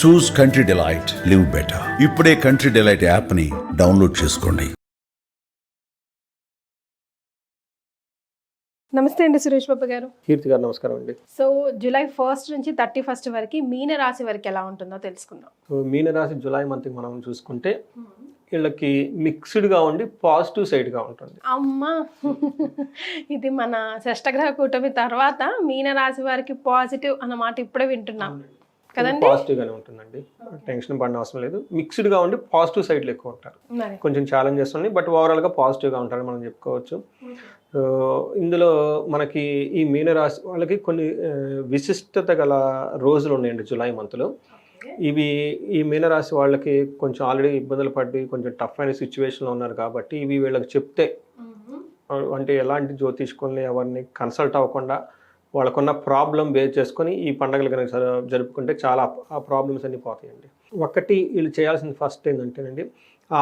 చూస్ country delight, live better. ఇప్పుడే country delight app ని download చేసుకోండి. నమస్తే అండి సురేష్ బాబు గారు. కీర్తి గారు నమస్కారం అండి. సో జూలై 1 నుంచి 31 వరకు మీన రాశి వరకు ఎలా ఉంటుందో తెలుసుకుందాం. సో మీన రాశి జూలై మంత్ మనం చూసుకుంటే వీళ్ళకి మిక్స్డ్గా ఉండి పాజిటివ్ సైడ్గా ఉంటుంది. అమ్మా ఇది మన షష్టగ్రహ కూటమి తర్వాత మీన రాశి వారికి పాజిటివ్ అన్నమాట ఇప్పుడే వింటున్నాం కదండి. పాజిటివ్గానే ఉంటుందండి, టెన్షన్ పడిన అవసరం లేదు. మిక్స్డ్గా ఉండి పాజిటివ్ సైడ్లో ఎక్కువ ఉంటారు. కొంచెం ఛాలెంజెస్ ఉన్నాయి, బట్ ఓవరాల్గా పాజిటివ్గా ఉంటారని మనం చెప్పుకోవచ్చు. ఇందులో మనకి ఈ మీనరాశి వాళ్ళకి కొన్ని విశిష్టత గల రోజులు ఉన్నాయండి జూలై మంత్లో. ఇవి ఈ మీనరాశి వాళ్ళకి కొంచెం ఆల్రెడీ ఇబ్బందులు పడి కొంచెం టఫ్ అయిన సిచ్యువేషన్లో ఉన్నారు కాబట్టి ఇవి వీళ్ళకి చెప్తే, అంటే ఎలాంటి జ్యోతిష్కుల్ని ఎవరిని కన్సల్ట్ అవ్వకుండా వాళ్ళకున్న ప్రాబ్లం బేస్ చేసుకొని ఈ పండుగలు కనుక జరుపుకుంటే చాలా ఆ ప్రాబ్లమ్స్ అన్నీ పోతాయండి. ఒకటి వీళ్ళు చేయాల్సిన ఫస్ట్ ఏంటంటేనండి,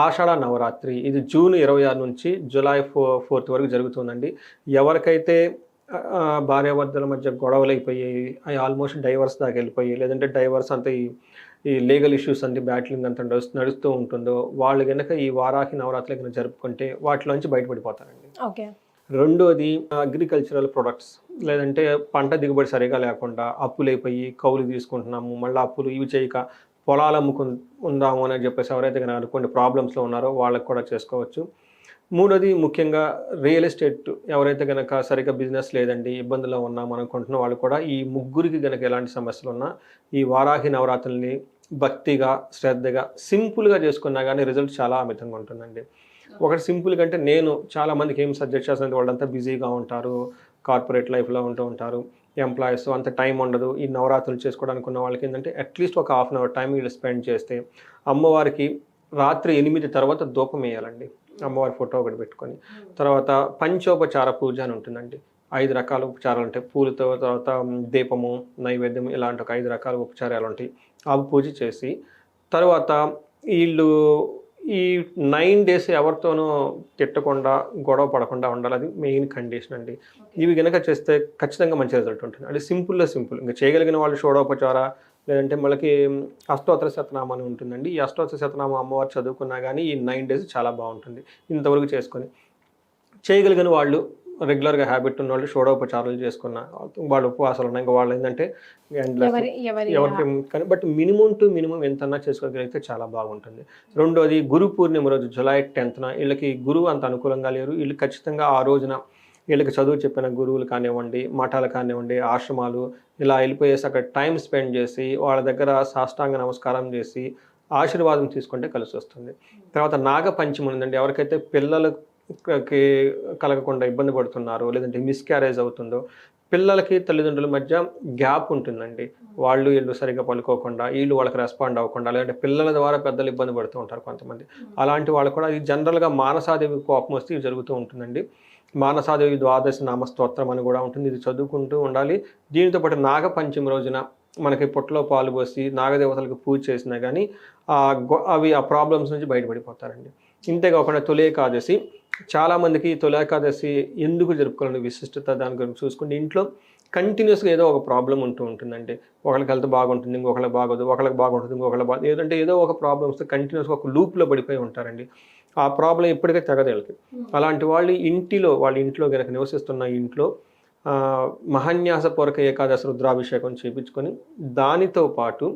ఆషాఢ నవరాత్రి ఇది జూన్ 26 నుంచి జూలై 4 వరకు జరుగుతుందండి. ఎవరికైతే భార్యాభర్తల మధ్య గొడవలు అయిపోయాయి, అవి ఆల్మోస్ట్ డైవర్స్ దాకా వెళ్ళిపోయి, లేదంటే డైవర్స్ అంతా ఈ లీగల్ ఇష్యూస్ అంతా బ్యాటిలింగ్ అంతా నడుస్తూ ఉంటుందో వాళ్ళు కనుక ఈ వారాహి నవరాత్రి కనుక జరుపుకుంటే వాటిలోంచి బయటపడిపోతారండి. ఓకే. రెండోది అగ్రికల్చరల్ ప్రొడక్ట్స్, లేదంటే పంట దిగుబడి సరిగా లేకుండా అప్పులైపోయి కౌలు తీసుకుంటున్నాము, మళ్ళీ అప్పులు ఇవి చేయక పొలాలు ఉందాము అని చెప్పేసి ఎవరైతే కనుక అనుకోండి ప్రాబ్లమ్స్లో ఉన్నారో వాళ్ళకి కూడా చేసుకోవచ్చు. మూడోది ముఖ్యంగా రియల్ ఎస్టేట్, ఎవరైతే కనుక సరిగ్గా బిజినెస్ లేదండి ఇబ్బందుల్లో ఉన్నాము అనుకుంటున్న వాళ్ళు కూడా ఈ ముగ్గురికి కనుక ఎలాంటి సమస్యలు ఉన్నా ఈ వారాహి నవరాత్రుల్ని భక్తిగా శ్రద్ధగా సింపుల్గా చేసుకున్నా కానీ రిజల్ట్ చాలా అమితంగా ఉంటుందండి. ఒకటి సింపుల్ కంటే నేను చాలామందికి ఏం సజెస్ట్ చేస్తానంటే వాళ్ళంతా బిజీగా ఉంటారు, కార్పొరేట్ లైఫ్లో ఉంటూ ఉంటారు, ఎంప్లాయీస్ అంత టైం ఉండదు. ఈ నవరాత్రులు చేసుకోవడానికి ఉన్న వాళ్ళకి ఏంటంటే అట్లీస్ట్ ఒక హాఫ్ అన్ అవర్ టైం వీళ్ళు స్పెండ్ చేస్తే అమ్మవారికి రాత్రి 8 తర్వాత ధూపం వేయాలండి. అమ్మవారి ఫోటో ఒకటి పెట్టుకొని తర్వాత పంచోపచార పూజ అని ఉంటుందండి. 5 రకాల ఉపచారాలు ఉంటాయి. పూలతో, తర్వాత దీపము, నైవేద్యం, ఇలాంటి ఒక 5 రకాల ఉపచారాలు ఉంటాయి. అవి పూజ చేసి తర్వాత వీళ్ళు ఈ 9 days ఎవరితోనూ తిట్టకుండా గొడవ పడకుండా ఉండాలి. అది మెయిన్ కండిషన్ అండి. ఇవి కనుక చేస్తే ఖచ్చితంగా మంచి రిజల్ట్ ఉంటుంది. అంటే సింపుల్ ఇంకా చేయగలిగిన వాళ్ళు షోడోపచార, లేదంటే మనకి అష్టోత్తర శతనామం అని ఉంటుందండి. ఈ అష్టోత్తర శతనామం అమ్మవారు చదువుకున్నా కానీ ఈ 9 days చాలా బాగుంటుంది. ఇంతవరకు చేసుకొని చేయగలిగిన వాళ్ళు, రెగ్యులర్గా హ్యాబిట్ ఉన్న వాళ్ళు షోడోపచారాలు చేసుకున్న వాళ్ళు ఉపవాసాలు ఉన్నాయి. ఇంకా వాళ్ళు ఏంటంటే ఎవరికి కానీ బట్ మినిమం టు మినిమం ఎంతన్నా చేసుకోగలిగితే చాలా బాగుంటుంది. రెండోది గురు పూర్ణిమ రోజు జూలై 10న వీళ్ళకి గురువు అంత అనుకూలంగా లేరు. వీళ్ళు ఖచ్చితంగా ఆ రోజున వీళ్ళకి చదువు చెప్పిన గురువులు కానివ్వండి, మఠాలు కానివ్వండి, ఆశ్రమాలు ఇలా వెళ్ళిపోయేసి అక్కడ టైం స్పెండ్ చేసి వాళ్ళ దగ్గర సాష్టాంగ నమస్కారం చేసి ఆశీర్వాదం తీసుకుంటే కలిసి వస్తుంది. తర్వాత నాగపంచమి ఉందండి. ఎవరికైతే పిల్లలకి కలగకుండా ఇబ్బంది పడుతున్నారో, లేదంటే మిస్క్యారేజ్ అవుతుందో, పిల్లలకి తల్లిదండ్రుల మధ్య గ్యాప్ ఉంటుందండి. వీళ్ళు సరిగ్గా పలుకోకుండా, వీళ్ళు వాళ్ళకి రెస్పాండ్ అవ్వకుండా, లేదంటే పిల్లల ద్వారా పెద్దలు ఇబ్బంది పడుతూ ఉంటారు కొంతమంది. అలాంటి వాళ్ళు కూడా ఇది జనరల్గా మానసాదేవి కోపం వస్తే ఇది జరుగుతూ ఉంటుందండి. మానసాదేవి ద్వాదశ నామ స్తోత్రం అని కూడా ఉంటుంది. ఇది చదువుకుంటూ ఉండాలి. దీనితో పాటు నాగపంచమి రోజున మనకి పొట్టలో పాలు పోసి నాగదేవతలకు పూజ చేసినా కానీ అవి ఆ ప్రాబ్లమ్స్ నుంచి బయటపడిపోతారండి. ఇంతేకాకుండా తొలి ఏకాదశి, చాలామందికి తొలి ఏకాదశి ఎందుకు జరుపుకోవాలని విశిష్టత దాని గురించి చూసుకుంటే ఇంట్లో కంటిన్యూస్గా ఏదో ఒక ప్రాబ్లం ఉంటుందండి. ఒకళ్ళకి హెల్త్ బాగుంటుంది, ఇంకొకళ్ళకి బాగోదు, ఒకళ్ళకి బాగుంటుంది, ఇంకొకళ్ళకి బాగు, ఏదంటే ఏదో ఒక ప్రాబ్లమ్స్ కంటిన్యూస్గా ఒక లూప్లో పడిపోయి ఉంటారండి. ఆ ప్రాబ్లం ఎప్పటికీ తెగదు వీళ్ళకి. అలాంటి వాళ్ళ ఇంట్లో కనుక నివసిస్తున్న ఇంట్లో మహాన్యాసపూర్వక ఏకాదశి రుద్రాభిషేకం చేయించుకొని దానితో పాటు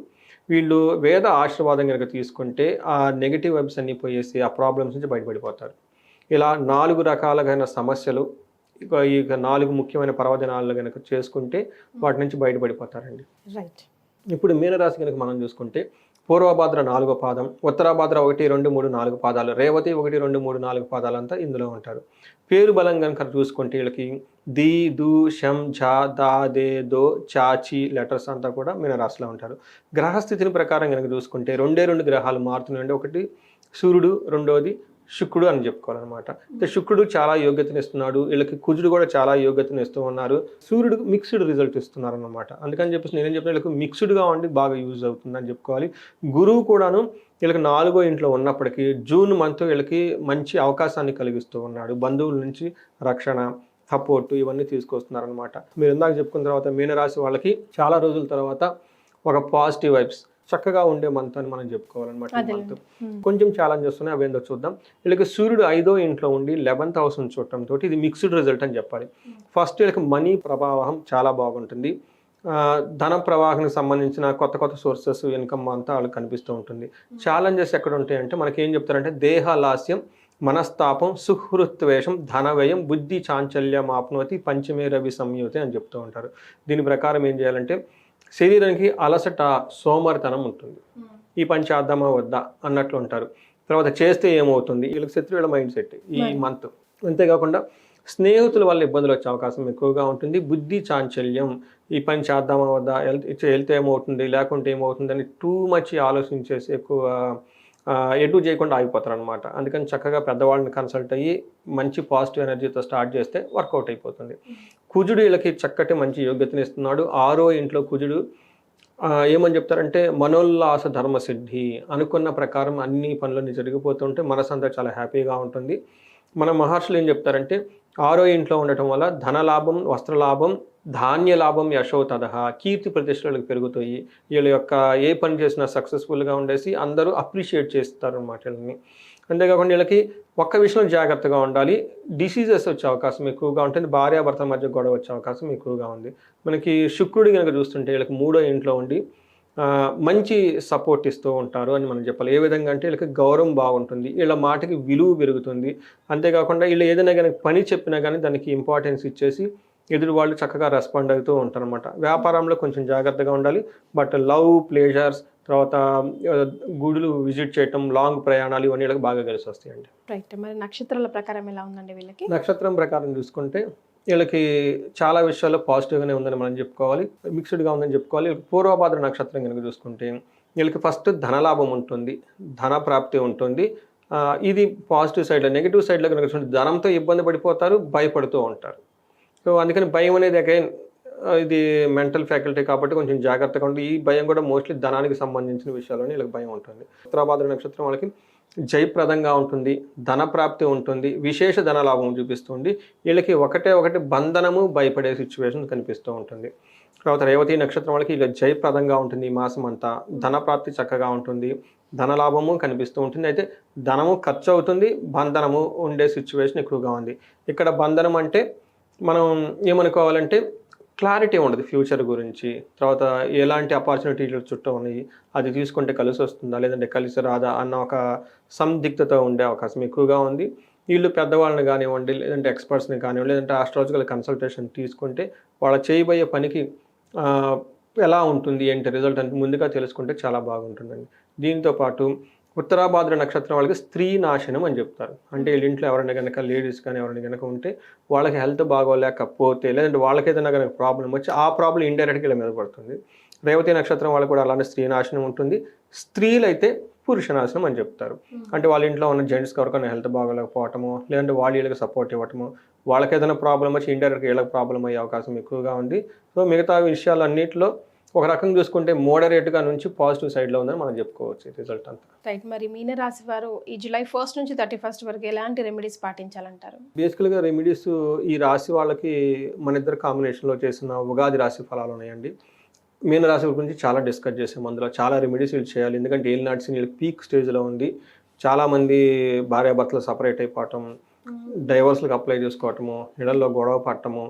వీళ్ళు వేద ఆశీర్వాదం కనుక తీసుకుంటే ఆ నెగిటివ్ వైబ్స్ అన్నీ పోయేసి ఆ ప్రాబ్లమ్స్ నుంచి బయటపడిపోతారు. ఇలా 4 రకాలైన సమస్యలు ఈ 4 ముఖ్యమైన పర్వదినాలు కనుక చేసుకుంటే వాటి నుంచి బయటపడిపోతారండి. రైట్. ఇప్పుడు మీనరాశి కనుక మనం చూసుకుంటే పూర్వభాద్ర 4వ పాదం, ఉత్తరాభాద్ర 1, 2, 3, 4 పాదాలు, రేవతి 1, 2, 3, 4 పాదాలంతా ఇందులో ఉంటారు. పేరు బలం కనుక చూసుకుంటే వీళ్ళకి ది, దు, షం, ఝ, దా, దే, దో, చాచి లెటర్స్ అంతా కూడా మీనరాశిలో ఉంటారు. గ్రహస్థితిని ప్రకారం కనుక చూసుకుంటే 2 గ్రహాలు మారుతున్నాయండి. ఒకటి సూర్యుడు, రెండోది శుక్రుడు అని చెప్పుకోవాలన్నమాట. శుక్రుడు చాలా యోగ్యతను ఇస్తున్నాడు, వీళ్ళకి కుజుడు కూడా చాలా యోగ్యతను ఇస్తూ ఉన్నారు. సూర్యుడు మిక్స్డ్ రిజల్ట్ ఇస్తున్నారు అన్నమాట. అందుకని చెప్పేసి నేనేం చెప్తున్నా, వీళ్ళకి మిక్స్డ్గా ఉండి బాగా యూజ్ అవుతుందని చెప్పుకోవాలి. గురువు కూడాను వీళ్ళకి 4వ ఇంట్లో ఉన్నప్పటికీ జూన్ మంత్ వీళ్ళకి మంచి అవకాశాన్ని కలిగిస్తూ ఉన్నాడు. బంధువుల నుంచి రక్షణ, సపోర్టు ఇవన్నీ తీసుకొస్తున్నారనమాట. మీరు ఇందాక చెప్పుకున్న తర్వాత మీనరాశి వాళ్ళకి చాలా రోజుల తర్వాత ఒక పాజిటివ్ వైబ్స్, చక్కగా ఉండే మంత్ అని మనం చెప్పుకోవాలన్నమాట ఈ అదే. మంత్. కొంచెం ఛాలెంజెస్ ఉన్నాయి, అవేందో చూద్దాం. వీళ్ళకి సూర్యుడు 5వ ఇంట్లో ఉండి 11th హౌస్ చూడటంతో ఇది మిక్స్డ్ రిజల్ట్ అని చెప్పాలి. ఫస్ట్ వీళ్ళకి మనీ ప్రవాహం చాలా బాగుంటుంది. ధన ప్రవాహానికి సంబంధించిన కొత్త కొత్త సోర్సెస్ ఇన్కమ్ అంతా వాళ్ళకి కనిపిస్తూ ఉంటుంది. ఛాలెంజెస్ ఎక్కడ ఉంటాయంటే మనకి ఏం చెప్తారంటే దేహలాస్యం, మనస్తాపం, సుహృత్వేషం, ధనవ్యయం, బుద్ధి చాంచల్యం ఆప్నోతి, పంచమే రవి సంయుతి అని చెప్తూ ఉంటారు. దీని ప్రకారం ఏం చేయాలంటే శరీరానికి అలసట, సోమరితనం ఉంటుంది. ఈ పని చేద్దామా వద్దా అన్నట్లు ఉంటారు. తర్వాత చేస్తే ఏమవుతుంది, వీళ్ళకి శత్రువుల మైండ్ సెట్ ఈ మంత్. అంతేకాకుండా స్నేహితుల వల్ల ఇబ్బందులు వచ్చే అవకాశం ఎక్కువగా ఉంటుంది. బుద్ధి చాంచల్యం, ఈ పని చేద్దామా వద్దా, వెళ్తే ఏమవుతుంది లేకుంటే ఏమవుతుంది అని టూ మచ్ ఆలోచించేసి ఎక్కువ ఎటు చేయకుండా ఆగిపోతారు అనమాట. అందుకని చక్కగా పెద్దవాళ్ళని కన్సల్ట్ అయ్యి మంచి పాజిటివ్ ఎనర్జీతో స్టార్ట్ చేస్తే వర్కౌట్ అయిపోతుంది. కుజుడు వీళ్ళకి చక్కటి మంచి యోగ్యతని ఇస్తున్నాడు. 6వ ఇంట్లో కుజుడు ఏమని చెప్తారంటే మనోల్లాస ధర్మసిద్ధి, అనుకున్న ప్రకారం అన్ని పనులన్నీ జరిగిపోతుంటే మనసంతా చాలా హ్యాపీగా ఉంటుంది. మన మహర్షులు ఏం చెప్తారంటే 6వ ఇంట్లో ఉండటం వల్ల ధనలాభం, వస్త్రలాభం, ధాన్య లాభం, యశో తదహ, కీర్తి ప్రతిష్టలకు పెరుగుతాయి. వీళ్ళ యొక్క ఏ పని చేసినా సక్సెస్ఫుల్గా ఉండేసి అందరూ అప్రిషియేట్ చేస్తారు అన్నమాట వీళ్ళని. అంతేకాకుండా వీళ్ళకి ఒక్క విషయంలో జాగ్రత్తగా ఉండాలి. డిసీజెస్ వచ్చే అవకాశం ఎక్కువగా ఉంటుంది. భార్యాభర్తల మధ్య గొడవ వచ్చే అవకాశం ఎక్కువగా ఉంది. మనకి శుక్రుడు కనుక చూస్తుంటే వీళ్ళకి 3వ ఇంట్లో ఉండి మంచి సపోర్ట్ ఇస్తూ ఉంటారు అని మనం చెప్పాలి. ఏ విధంగా అంటే వీళ్ళకి గౌరవం బాగుంటుంది, వీళ్ళ మాటకి విలువ పెరుగుతుంది. అంతేకాకుండా వీళ్ళు ఏదైనా కానీ పని చెప్పినా కానీ దానికి ఇంపార్టెన్స్ ఇచ్చేసి ఎదురు వాళ్ళు చక్కగా రెస్పాండ్ అవుతూ ఉంటారు అనమాట. వ్యాపారంలో కొంచెం జాగ్రత్తగా ఉండాలి. బట్ లవ్, ప్లేజర్స్, తర్వాత గుడులు విజిట్ చేయటం, లాంగ్ ప్రయాణాలు ఇవన్నీ వీళ్ళకి బాగా కలిసి వస్తాయండి. రైట్. మరి నక్షత్రాల ప్రకారం ఎలా ఉందండి వీళ్ళకి? నక్షత్రం ప్రకారం చూసుకుంటే వీళ్ళకి చాలా విషయాల్లో పాజిటివ్గానే ఉందని మనం చెప్పుకోవాలి, మిక్స్డ్గా ఉందని చెప్పుకోవాలి. పూర్వభాద్ర నక్షత్రం కనుక చూసుకుంటే వీళ్ళకి ఫస్ట్ ధనలాభం ఉంటుంది, ధన ప్రాప్తి ఉంటుంది. ఇది పాజిటివ్ సైడ్లో. నెగిటివ్ సైడ్లో కనుక చూసుకుంటే ధనంతో ఇబ్బంది పడిపోతారు, భయపడుతూ ఉంటారు. సో అందుకని భయం అనేది అగైన్ ఇది మెంటల్ ఫ్యాకల్టీ కాబట్టి కొంచెం జాగ్రత్తగా ఉంటుంది. ఈ భయం కూడా మోస్ట్లీ ధనానికి సంబంధించిన విషయాల్లోనే వీళ్ళకి భయం ఉంటుంది. ఉత్తరాభాద్ర నక్షత్రం వాళ్ళకి జయప్రదంగా ఉంటుంది, ధన ప్రాప్తి ఉంటుంది, విశేష ధన లాభం చూపిస్తుంది. వీళ్ళకి ఒకటి బంధనము, భయపడే సిచ్యువేషన్ కనిపిస్తూ ఉంటుంది. తర్వాత రేవతి నక్షత్రం వాళ్ళకి ఇలా జయప్రదంగా ఉంటుంది. ఈ మాసం అంతా ధన ప్రాప్తి చక్కగా ఉంటుంది, ధనలాభము కనిపిస్తూ ఉంటుంది. అయితే ధనము ఖర్చు అవుతుంది, బంధనము ఉండే సిచ్యువేషన్ ఎక్కువగా ఉంది. ఇక్కడ బంధనం అంటే మనం ఏమనుకోవాలంటే క్లారిటీ ఉండదు ఫ్యూచర్ గురించి. తర్వాత ఎలాంటి ఆపర్చునిటీలు చుట్టూ ఉన్నాయి, అది తీసుకుంటే కలిసి వస్తుందా లేదంటే కలిసి రాదా అన్న ఒక సందిగ్ధత ఉండే అవకాశం ఎక్కువగా ఉంది. వీళ్ళు పెద్దవాళ్ళని కానివ్వండి, లేదంటే ఎక్స్పర్ట్స్ని కానివ్వండి, లేదంటే ఆస్ట్రాలజికల్ కన్సల్టేషన్ తీసుకుంటే వాళ్ళ చేయబోయే పనికి ఎలా ఉంటుంది ఏంటి రిజల్ట్ అంటే ముందుగా తెలుసుకుంటే చాలా బాగుంటుందండి. దీంతోపాటు ఉత్తరాభాద్ర నక్షత్రం వాళ్ళకి స్త్రీ నాశనం అని చెప్తారు. అంటే వీళ్ళ ఇంట్లో ఎవరైనా కనుక లేడీస్ కానీ ఎవరైనా కనుక ఉంటే వాళ్ళకి హెల్త్ బాగోలేకపోతే లేదంటే వాళ్ళకి ఏదైనా కనుక ప్రాబ్లం వచ్చి ఆ ప్రాబ్లం ఇండైరెక్ట్గా వీళ్ళ మీద పడుతుంది. రేవతి నక్షత్రం వాళ్ళకి కూడా అలానే స్త్రీ నాశనం ఉంటుంది. స్త్రీలు అయితే పురుష నాశనం అని చెప్తారు. అంటే వాళ్ళ ఇంట్లో ఉన్న జెంట్స్కి ఎవరికైనా హెల్త్ బాగోలేకపోవటము, లేదంటే వీళ్ళకి సపోర్ట్ ఇవ్వటము, వాళ్ళకి ఏదైనా ప్రాబ్లం వచ్చి ఇండైరెక్ట్గా వీళ్ళకి ప్రాబ్లం అయ్యే అవకాశం ఎక్కువగా ఉంది. సో మిగతా విషయాలన్నింటిలో ఒక రకంగా చూసుకుంటే మోడరేట్గా నుంచి పాజిటివ్ సైడ్లో ఉందని మనం చెప్పుకోవచ్చు రిజల్ట్ అంతా. రైట్. మరి మీనరాశి వారు ఈ జూలై 1 నుంచి 31 వరకు ఎలాంటి రెమెడీస్ పాటించాలంటారు? బేసికల్గా రెమెడీస్ ఈ రాశి వాళ్ళకి మన ఇద్దరు కాంబినేషన్లో చేసిన ఉగాది రాశి ఫలాలు ఉన్నాయండి. మీనరాశి గురించి చాలా డిస్కస్ చేసాం. అందులో చాలా రెమెడీస్ వీళ్ళు చేయాలి. ఎందుకంటే ఏలినాటి వీళ్ళకి పీక్ స్టేజ్లో ఉంది. చాలామంది భార్యాభర్తలు సపరేట్ అయిపోవటం, డైవర్స్లకు అప్లై చేసుకోవటము, ఇళ్లలో గొడవ పడటము,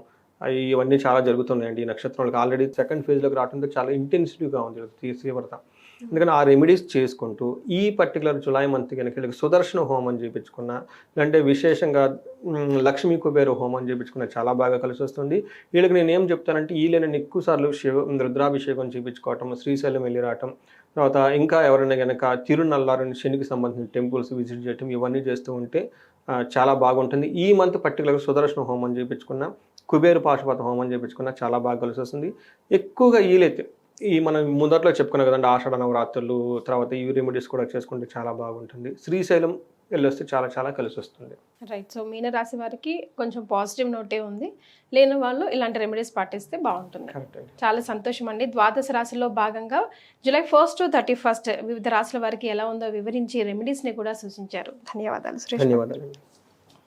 ఇవన్నీ చాలా జరుగుతున్నాయండి. ఈ నక్షత్రాలకు ఆల్రెడీ సెకండ్ ఫేజ్లోకి రావడంతో చాలా ఇంటెన్సిటీగా ఉంది తీవ్రత. అందుకని ఆ రెమెడీస్ చేసుకుంటూ ఈ పర్టికులర్ జులై మంత్ కనుక వీళ్ళకి సుదర్శన హోమం చేయించుకున్న, లేదంటే విశేషంగా లక్ష్మీ కుబేర హోమం చేయించుకున్న చాలా బాగా కలిసి వస్తుంది. వీళ్ళకి నేను ఏం చెప్తానంటే వీళ్ళని ఎక్కువసార్లు రుద్రాభిషేకం చేయించుకోవటం, శ్రీశైలం వెళ్ళి రావటం, తర్వాత ఇంకా ఎవరైనా కనుక తిరునల్లారు శనికి సంబంధించిన టెంపుల్స్ విజిట్ చేయటం, ఇవన్నీ చేస్తూ ఉంటే చాలా బాగుంటుంది. ఈ మంత్ పర్టికులర్గా సుదర్శన హోమం చేయించుకున్న, కుబేరు పాశుపత హోమం చేయించుకున్న చాలా బాగా కలిసి వస్తుంది. ఎక్కువగా వీలైతే ఈ మనం ముందట్లో చెప్పుకున్నాం కదండి ఆషాఢ నవరాత్రులు, తర్వాత ఈ రెమెడీస్ కూడా చేసుకుంటే చాలా బాగుంటుంది. శ్రీశైలం వెళ్ళొస్తే చాలా చాలా కలిసి వస్తుంది. రైట్. సో మీనరాశి వారికి కొంచెం పాజిటివ్ నోటే ఉంది, లేని వాళ్ళు ఇలాంటి రెమెడీస్ పాటిస్తే బాగుంటుంది. చాలా సంతోషం అండి. ద్వాదశ రాశిలో భాగంగా జూలై 1 to 31 వివిధ రాశుల వారికి ఎలా ఉందో వివరించి రెమెడీస్ని కూడా సూచించారు. ధన్యవాదాలు సురేష్. ధన్యవాదాలు.